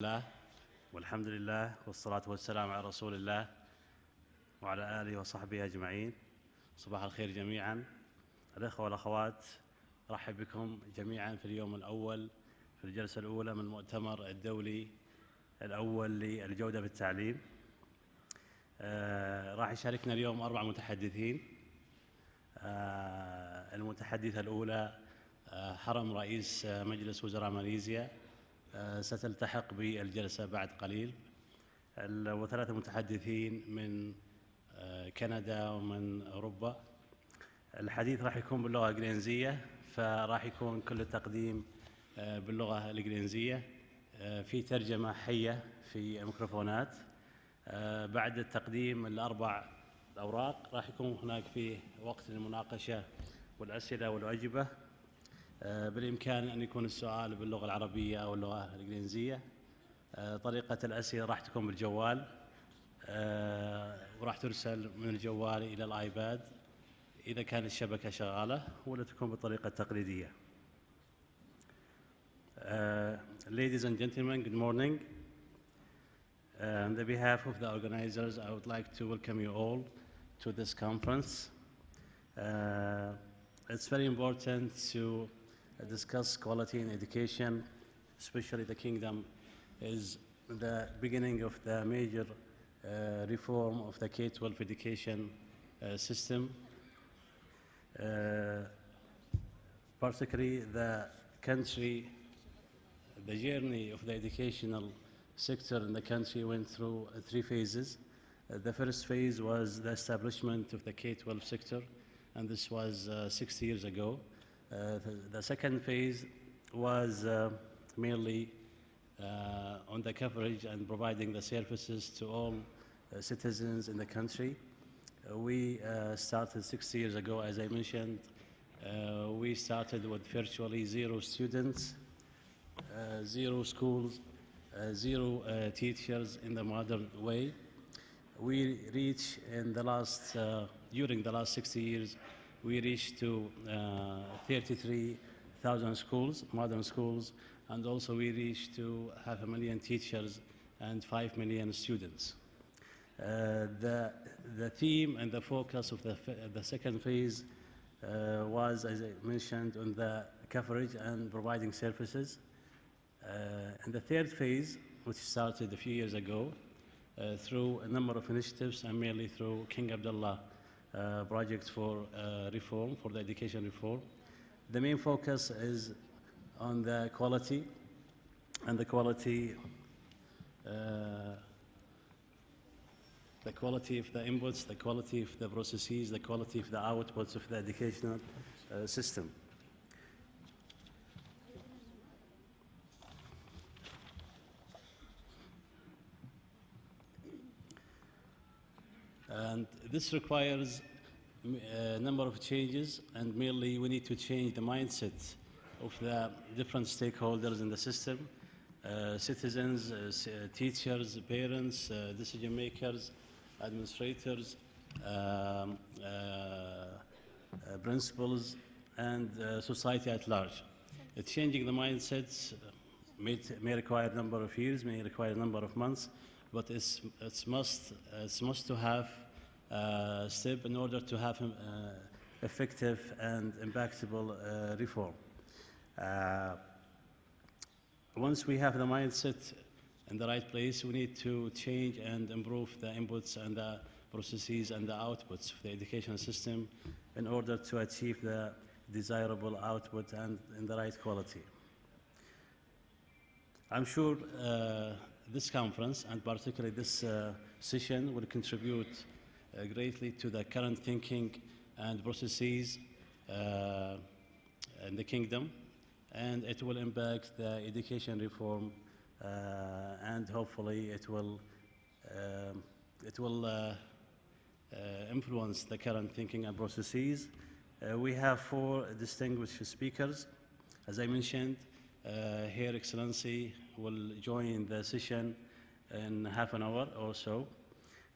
الله والحمد لله والصلاة والسلام على رسول الله وعلى آله وصحبه أجمعين. صباح الخير جميعا. الأخوة والأخوات، أرحب بكم جميعا في اليوم الأول في الجلسة الأولى من المؤتمر الدولي الأول للجودة في التعليم. راح يشاركنا اليوم 4 متحدثين. المتحدثة الأولى حرم رئيس مجلس وزراء ماليزيا، ستلتحق بالجلسة بعد قليل. و3 متحدثين من كندا ومن أوروبا. الحديث راح يكون باللغة الإنجليزية، فراح يكون كل التقديم باللغة الإنجليزية، في ترجمة حية في الميكروفونات. بعد التقديم ال4 الأوراق راح يكون هناك فيه وقت للمناقشة والأسئلة والأجوبة. بالإمكان أن يكون السؤال باللغة العربية أو اللغة الإنجليزية. طريقة الأسئلة راح تكون بالجوال، وراح ترسل من الجوال إلى الآيباد إذا كانت الشبكة شغالة، ولا تكون بالطريقة التقليدية. Ladies and gentlemen, good morning. On the behalf of the organizers, I would like to welcome you all to this conference. It's very important to discuss quality in education, especially the Kingdom is the beginning of the major reform of the K-12 education system. Particularly the country, the journey of the educational sector in the country went through 3 phases. The first phase was the establishment of the K-12 sector, and this was 6 years ago. The second phase was merely on the coverage and providing the services to all citizens in the country. We started 6 years ago, as I mentioned. We started with virtually 0 students, 0 schools, 0 teachers in the modern way. We reached during the last 60 years, we reached to 33,000 schools, modern schools, and also we reached to 500,000 teachers and 5 million students. The theme and the focus of the second phase was, as I mentioned, on the coverage and providing services. And the third phase, which started a few years ago, through a number of initiatives and mainly through King Abdullah project for reform, for the education reform. The main focus is on the quality, and the quality of the inputs, the quality of the processes, the quality of the outputs of the educational system. And this requires a number of changes, and mainly we need to change the mindset of the different stakeholders in the system, citizens, teachers, parents, decision makers, administrators, principals, and society at large. Changing the mindsets may require a number of years, may require a number of months, but it's must to have a step in order to have effective and impactful reform. Once we have the mindset in the right place, we need to change and improve the inputs and the processes and the outputs of the education system in order to achieve the desirable output and in the right quality. I'm sure this conference, and particularly this session, will contribute greatly to the current thinking and processes in the Kingdom, and it will impact the education reform, and hopefully it will influence the current thinking and processes. We have 4 distinguished speakers. As I mentioned, Her Excellency will join the session in half an hour or so.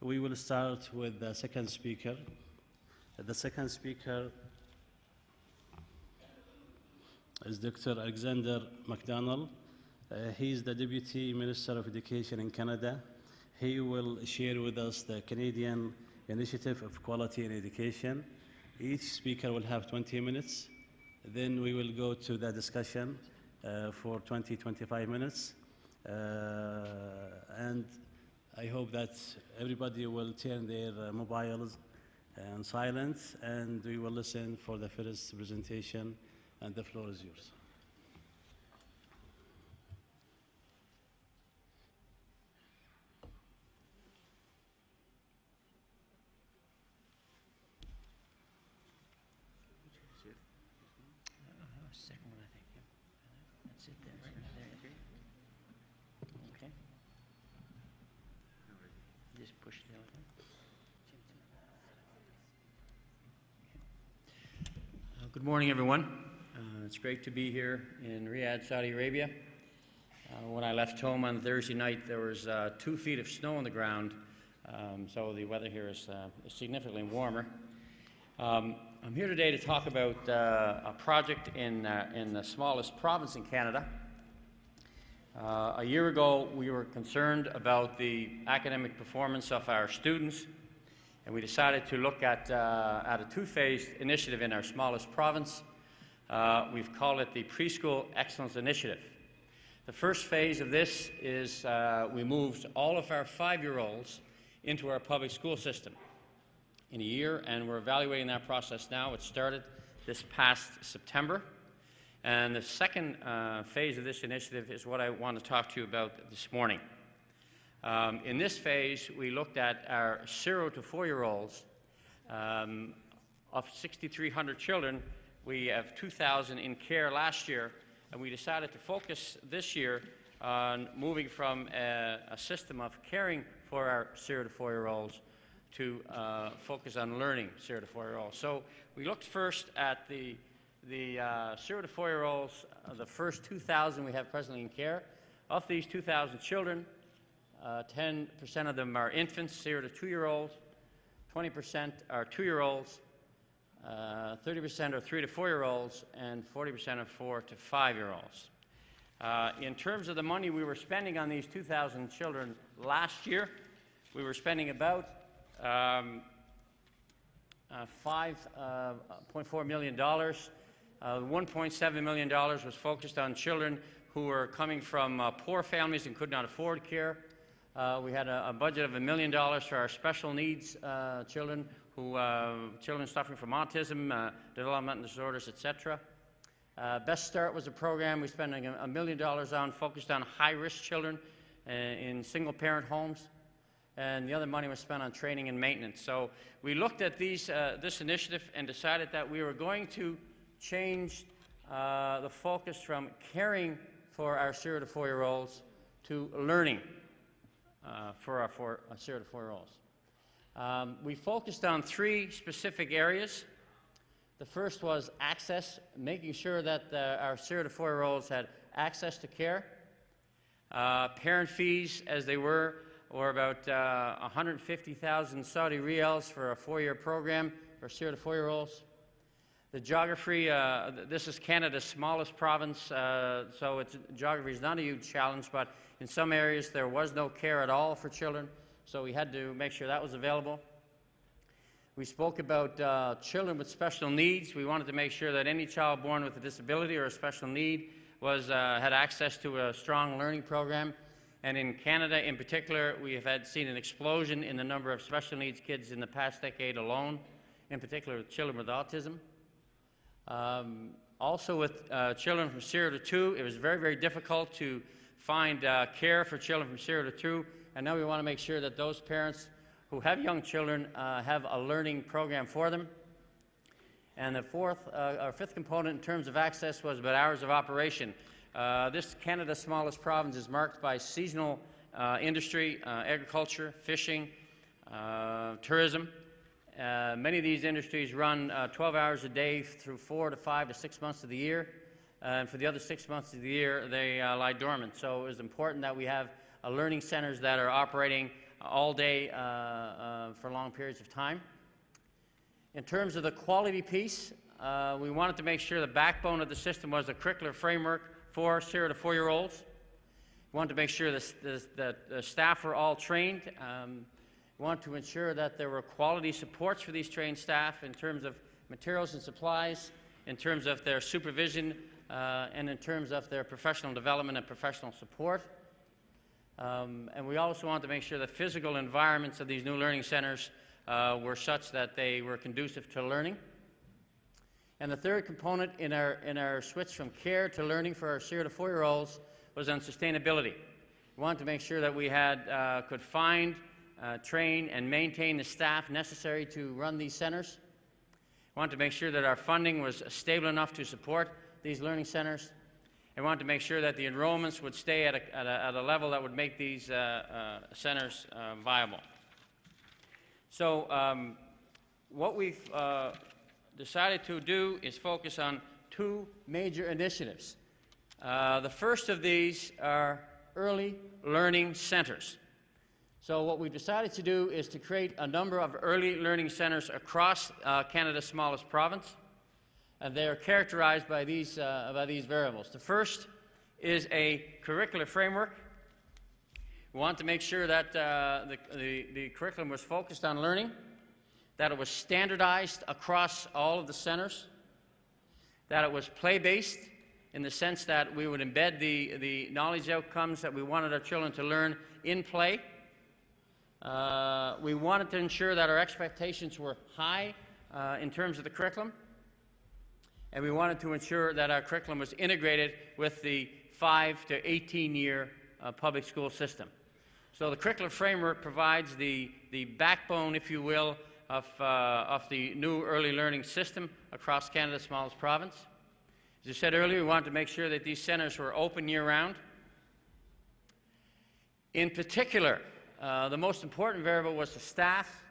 We will start with the second speaker. The second speaker is Dr. Alexander MacDonald, He's the Deputy Minister of Education in Canada. He will share with us the Canadian Initiative of Quality in Education. Each speaker will have 20 minutes. Then we will go to the discussion for 20-25 minutes. And I hope that everybody will turn their mobiles and silent, and we will listen for the first presentation, and the floor is yours. Second one, I think. Yeah. That's it there, right there. Okay. Just push the other one. Good morning, everyone. It's great to be here in Riyadh, Saudi Arabia. When I left home on Thursday night, there was 2 feet of snow on the ground, so the weather here is significantly warmer. I'm here today to talk about a project in the smallest province in Canada. A year ago, we were concerned about the academic performance of our students, and we decided to look at a 2-phase initiative in our smallest province. We've called it the Preschool Excellence Initiative. The first phase of this is we moved all of our 5-year-olds into our public school system in a year, and we're evaluating that process now. It started this past September. And the second phase of this initiative is what I want to talk to you about this morning. In this phase, we looked at our 0 to 4-year-olds. Of 6,300 children, we have 2,000 in care last year, and we decided to focus this year on moving from a system of caring for our 0 to 4-year-olds to focus on learning 0 to 4-year-olds. So we looked first at the 0 to 4-year-olds, the first 2,000 we have presently in care. Of these 2,000 children, 10% of them are infants, 0 to 2-year-olds, 20% are 2-year-olds, 30% are 3 to 4-year-olds, and 40% are 4 to 5-year-olds. In terms of the money we were spending on these 2,000 children last year, we were spending about $5.4 million. $1.7 million was focused on children who were coming from poor families and could not afford care. We had a budget of $1 million for our special needs children, children suffering from autism, developmental disorders, etc. Best Start was a program we spent $1 million on, focused on high-risk children in single-parent homes. And the other money was spent on training and maintenance. So we looked at this initiative and decided that we were going to change the focus from caring for our 0 to 4-year-olds to learning for our 0 to 4-year-olds. We focused on 3 specific areas. The first was access, making sure that our 0 to 4-year-olds had access to care. Parent fees, as they were about 150,000 Saudi riyals for a 4-year program for 0 to 4-year-olds. The geography, this is Canada's smallest province, so geography is not a huge challenge, but in some areas there was no care at all for children, so we had to make sure that was available. We spoke about children with special needs. We wanted to make sure that any child born with a disability or a special need had access to a strong learning program. And in Canada in particular, we have seen an explosion in the number of special needs kids in the past decade alone, in particular children with autism. Also with children from 0 to 2, it was very, very difficult to find care for children from 0 to 2, and now we want to make sure that those parents who have young children have a learning program for them. And the fifth component in terms of access was about hours of operation. This Canada's smallest province is marked by seasonal industry, agriculture, fishing, tourism. Many of these industries run 12 hours a day through 4 to 5 to 6 months of the year. And for the other 6 months of the year, they lie dormant. So it was important that we have learning centers that are operating all day for long periods of time. In terms of the quality piece, we wanted to make sure the backbone of the system was a curricular framework for 0 to 4-year-olds. We want to make sure that the staff were all trained. We want to ensure that there were quality supports for these trained staff in terms of materials and supplies, in terms of their supervision, and in terms of their professional development and professional support. And we also want to make sure the physical environments of these new learning centers were such that they were conducive to learning. And the third component in our switch from care to learning for our 0 to 4-year-olds was on sustainability. We wanted to make sure that we could find, train, and maintain the staff necessary to run these centers. We wanted to make sure that our funding was stable enough to support these learning centers. And we wanted to make sure that the enrollments would stay at a level that would make these centers viable. So what we've decided to do is focus on two major initiatives. The first of these are early learning centers. So what we've decided to do is to create a number of early learning centers across Canada's smallest province. And they are characterized by these variables. The first is a curricular framework. We want to make sure that the curriculum was focused on learning, that it was standardized across all of the centers, that it was play-based in the sense that we would embed the knowledge outcomes that we wanted our children to learn in play. We wanted to ensure that our expectations were high in terms of the curriculum. And we wanted to ensure that our curriculum was integrated with the 5 to 18-year public school system. So the curricular framework provides the backbone, if you will, of the new early learning system across Canada's smallest province. As I said earlier, we wanted to make sure that these centers were open year-round. In particular, the most important variable was the staff.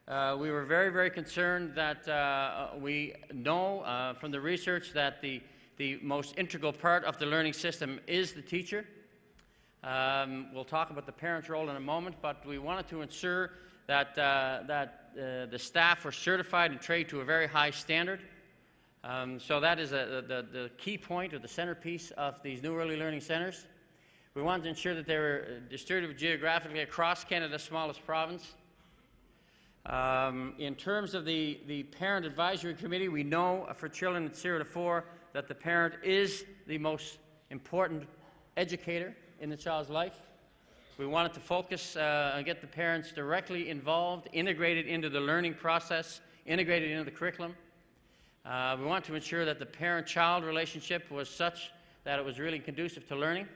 We were very, very concerned that we know from the research that the most integral part of the learning system is the teacher. We'll talk about the parent's role in a moment, but we wanted to ensure that, the staff were certified and trained to a very high standard. So that is the key point or the centerpiece of these new early learning centers. We wanted to ensure that they were distributed geographically across Canada's smallest province. In terms of the Parent Advisory Committee, we know for children at 0 to 4 that the parent is the most important educator in the child's life. We wanted to focus and get the parents directly involved, integrated into the learning process, integrated into the curriculum. We want to ensure that the parent-child relationship was such that it was really conducive to learning.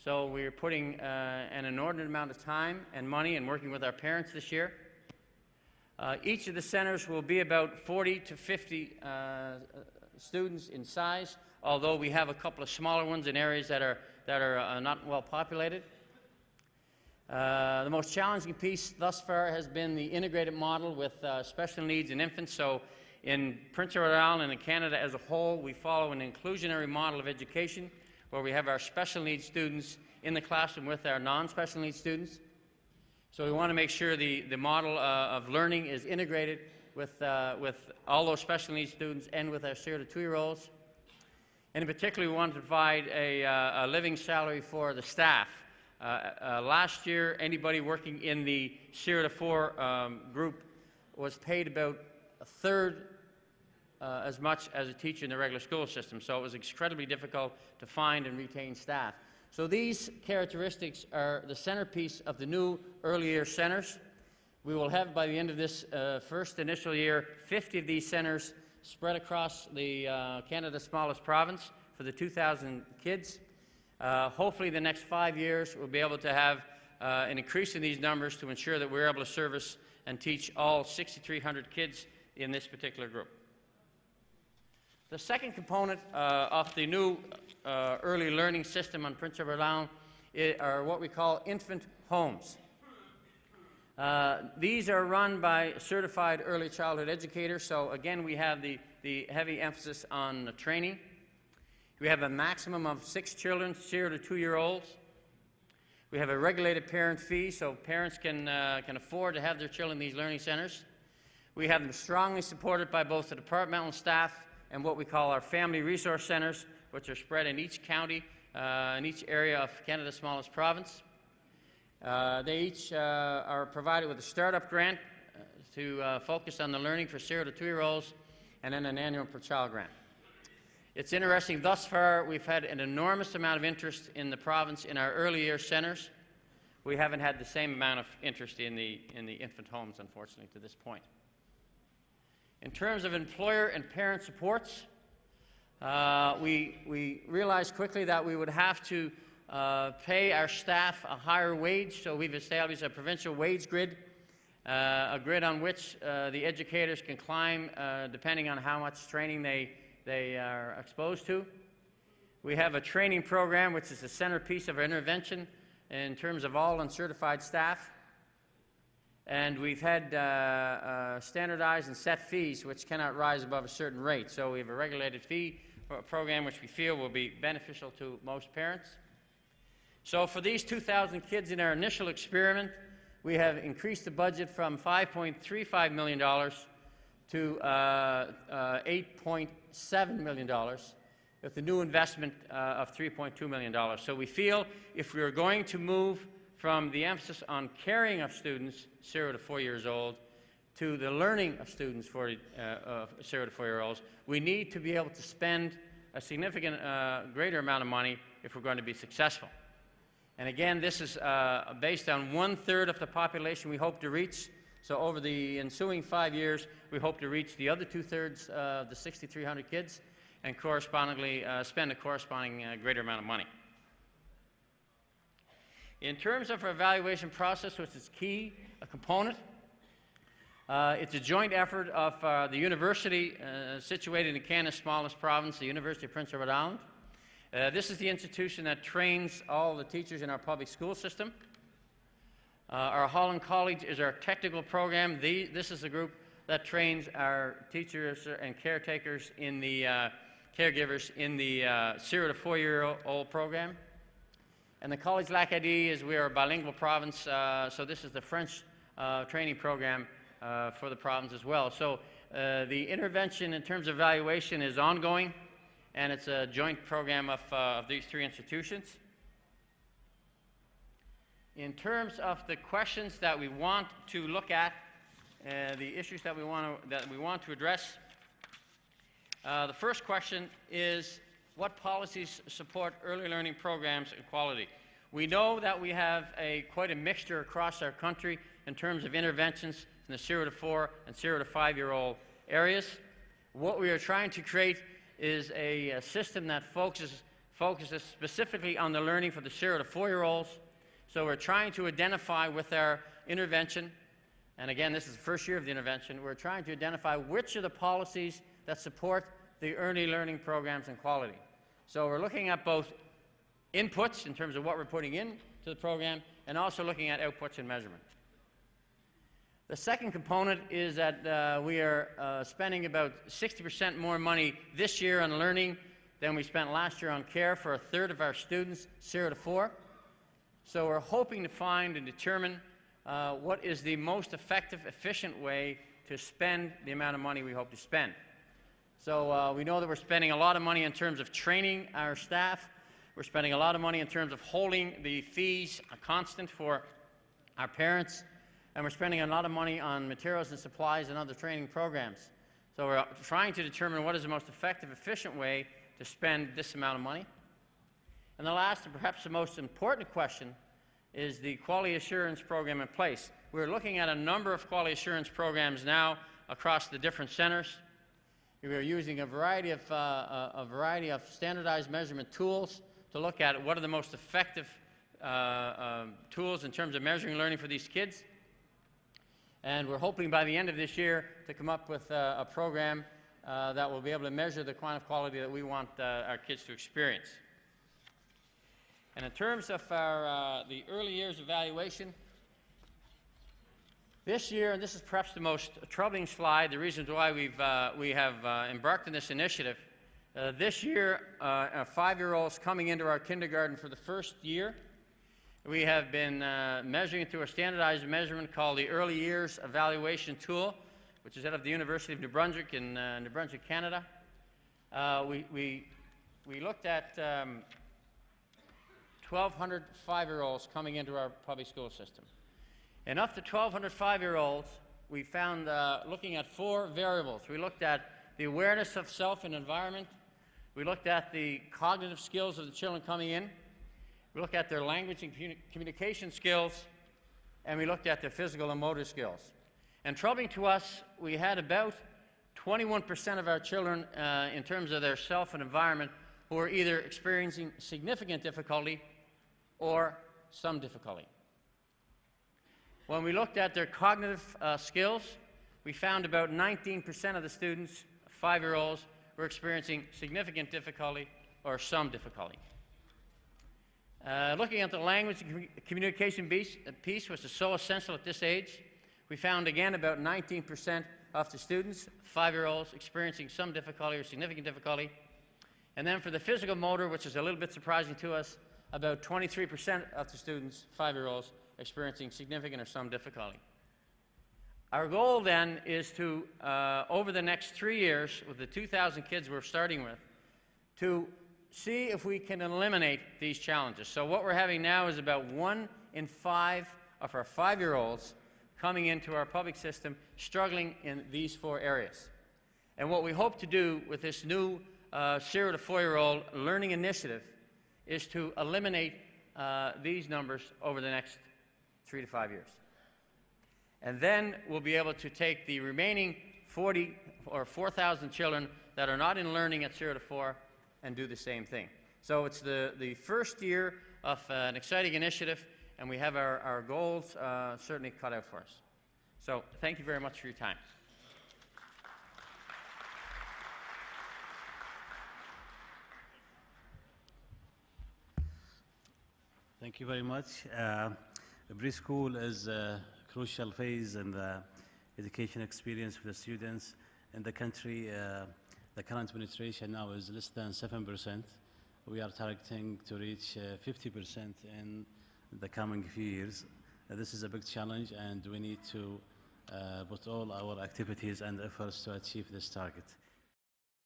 So we're putting an inordinate amount of time and money and working with our parents this year. Each of the centers will be about 40 to 50 students in size, although we have a couple of smaller ones in areas that are not well populated. The most challenging piece thus far has been the integrated model with special needs in infants. So in Prince Edward Island and in Canada as a whole, we follow an inclusionary model of education where we have our special needs students in the classroom with our non-special needs students. So we want to make sure the model of learning is integrated with all those special needs students and with our 0 to 2-year-olds. And in particular, we want to provide a living salary for the staff. Last year, anybody working in the 0 to 4 group was paid about a third as much as a teacher in the regular school system. So it was incredibly difficult to find and retain staff. So these characteristics are the centerpiece of the new early year centers. We will have, by the end of this first initial year, 50 of these centers spread across the Canada's smallest province for the 2,000 kids. Hopefully, the next 5 years, we'll be able to have an increase in these numbers to ensure that we're able to service and teach all 6,300 kids in this particular group. The second component of the new early learning system on Prince Edward Island are what we call infant homes. These are run by certified early childhood educators, so again we have the heavy emphasis on training. We have a maximum of 6 children, 0 to 2-year-olds. We have a regulated parent fee, so parents can afford to have their children in these learning centers. We have them strongly supported by both the departmental staff and what we call our family resource centers, which are spread in each county in each area of Canada's smallest province. They each are provided with a startup grant to focus on the learning for 0 to 2-year-olds, and then an annual per child grant. It's interesting, thus far we've had an enormous amount of interest in the province in our early years centres. We haven't had the same amount of interest in the infant homes, unfortunately, to this point. In terms of employer and parent supports, we realized quickly that we would have to pay our staff a higher wage, so we've established a provincial wage grid, a grid on which the educators can climb depending on how much training they are exposed to. We have a training program which is the centerpiece of our intervention in terms of all uncertified staff. And we've had standardized and set fees which cannot rise above a certain rate. So we have a regulated fee program which we feel will be beneficial to most parents. So for these 2,000 kids in our initial experiment, we have increased the budget from $5.35 million to $8.7 million, with a new investment of $3.2 million. So we feel if we are going to move from the emphasis on caring of students 0 to 4 years old to the learning of students 0 to 4 year olds, we need to be able to spend a significant greater amount of money if we're going to be successful. And again, this is based on 1/3 of the population we hope to reach. So over the ensuing 5 years, we hope to reach the other 2/3 of the 6,300 kids and correspondingly spend a corresponding greater amount of money. In terms of our evaluation process, which is key, a component, it's a joint effort of the university situated in Canada's smallest province, the University of Prince Edward Island. This is the institution that trains all the teachers in our public school system. Our Holland College is our technical program. This is the group that trains our teachers and caretakers in the caregivers in the 0 to 4 year old program. And the College l'Acadie is we are a bilingual province, so this is the French training program for the province as well. So the intervention in terms of evaluation is ongoing, and it's a joint program of these three institutions. In terms of the questions that we want to look at, the issues that we want to address, the first question is, what policies support early learning programs and quality? We know that we have quite a mixture across our country in terms of interventions in the 0 to 4 and 0 to 5 year old areas. What we are trying to create is a system that focuses specifically on the learning for the 0 to 4 year olds. So we're trying to identify with our intervention, and again, this is the first year of the intervention, we're trying to identify which are the policies that support the early learning programs and quality. So we're looking at both inputs in terms of what we're putting into the program, and also looking at outputs and measurement. The second component is that we are spending about 60% more money this year on learning than we spent last year on care for a third of our students, 0 to 4. So we're hoping to find and determine what is the most effective, efficient way to spend the amount of money we hope to spend. So we know that we're spending a lot of money in terms of training our staff. We're spending a lot of money in terms of holding the fees constant for our parents. And we're spending a lot of money on materials and supplies and other training programs. So we're trying to determine what is the most effective, efficient way to spend this amount of money. And the last, and perhaps the most important question, is the quality assurance program in place. We're looking at a number of quality assurance programs now across the different centers. We are using a variety of standardized measurement tools to look at what are the most effective tools in terms of measuring learning for these kids. And we're hoping by the end of this year to come up with a program that will be able to measure the kind of quality that we want our kids to experience. And in terms of the early years evaluation, this year, and this is perhaps the most troubling slide, the reasons why we have embarked on this initiative, this year, 5-year-olds coming into our kindergarten for the first year, we have been measuring it through a standardized measurement called the Early Years Evaluation Tool, which is out of the University of New Brunswick in New Brunswick, Canada. We looked at 1,200 5-year-olds coming into our public school system. And of the 1,200 5-year-olds, we found, looking at 4 variables. We looked at the awareness of self and environment. We looked at the cognitive skills of the children coming in. We looked at their language and communication skills. And we looked at their physical and motor skills. And troubling to us, we had about 21% of our children, in terms of their self and environment, who were either experiencing significant difficulty or some difficulty. When we looked at their cognitive skills, we found about 19% of the students, 5-year-olds, were experiencing significant difficulty or some difficulty. Looking at the language and communication piece, which is so essential at this age, we found again about 19% of the students, 5-year-olds, experiencing some difficulty or significant difficulty. And then for the physical motor, which is a little bit surprising to us, about 23% of the students, 5-year-olds, experiencing significant or some difficulty. Our goal then is to, over the next 3 years, with the 2,000 kids we're starting with, to see if we can eliminate these challenges. So what we're having now is about 1 in 5 of our 5-year-olds coming into our public system struggling in these 4 areas. And what we hope to do with this new 0 to 4-year-old learning initiative is to eliminate these numbers over the next 3 to 5 years. And then we'll be able to take the remaining 40 or 4,000 children that are not in learning at 0 to 4 and do the same thing. So it's the first year of an exciting initiative, and we have our goals certainly cut out for us. So thank you very much for your time. Thank you very much. Preschool is a crucial phase in the education experience for the students in the country. The current penetration now is less than 7%. We are targeting to reach 50% in the coming few years. This is a big challenge, and we need to put all our activities and efforts to achieve this target.